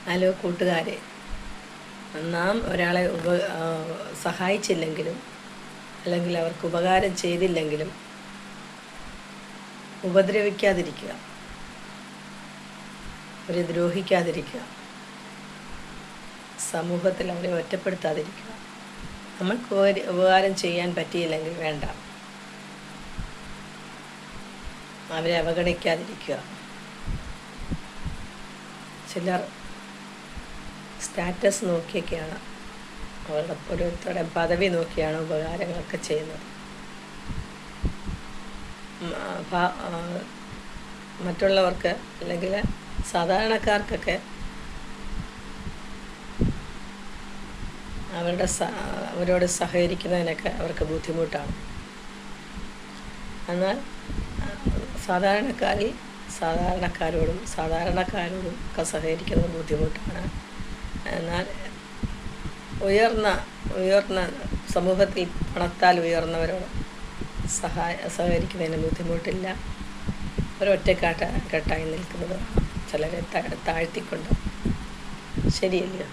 Hello കൂട്ടുകാരെ, നാം ഒരാളെ സഹായിച്ചില്ലെങ്കിലും അല്ലെങ്കിൽ അവർക്ക് ഉപകാരം ചെയ്തില്ലെങ്കിലും ഉപദ്രവിക്കാതിരിക്കുക, അവരെ ദ്രോഹിക്കാതിരിക്കുക, സമൂഹത്തിൽ അവരെ ഒറ്റപ്പെടുത്താതിരിക്കുക. നമ്മൾക്ക് ഉപകാരം ചെയ്യാൻ പറ്റിയില്ലെങ്കിൽ വേണ്ട, അവരെ അവഗണിക്കാതിരിക്കുക. ചിലർ സ്റ്റാറ്റസ് നോക്കിയൊക്കെയാണ്, അവരുടെ ഓരോരുത്തരുടെ പദവി നോക്കിയാണ് ഉപകാരങ്ങളൊക്കെ ചെയ്യുന്നത്. മറ്റുള്ളവർക്ക് അല്ലെങ്കിൽ സാധാരണക്കാർക്കൊക്കെ അവരോട് സഹകരിക്കുന്നതിനൊക്കെ അവർക്ക് ബുദ്ധിമുട്ടാണ്. എന്നാൽ സാധാരണക്കാരോടും ഒക്കെ സഹകരിക്കുന്നത് ബുദ്ധിമുട്ടാണ്. എന്നാൽ ഉയർന്ന സമൂഹത്തിൽ പണത്താൽ ഉയർന്നവരോട് സഹകരിക്കുന്നതിന് ബുദ്ധിമുട്ടില്ല. ഒരൊറ്റക്കെട്ടായി നിൽക്കുന്നത് ചിലരെ താഴ്ത്തിക്കൊണ്ട്. ശരിയല്ലയോ?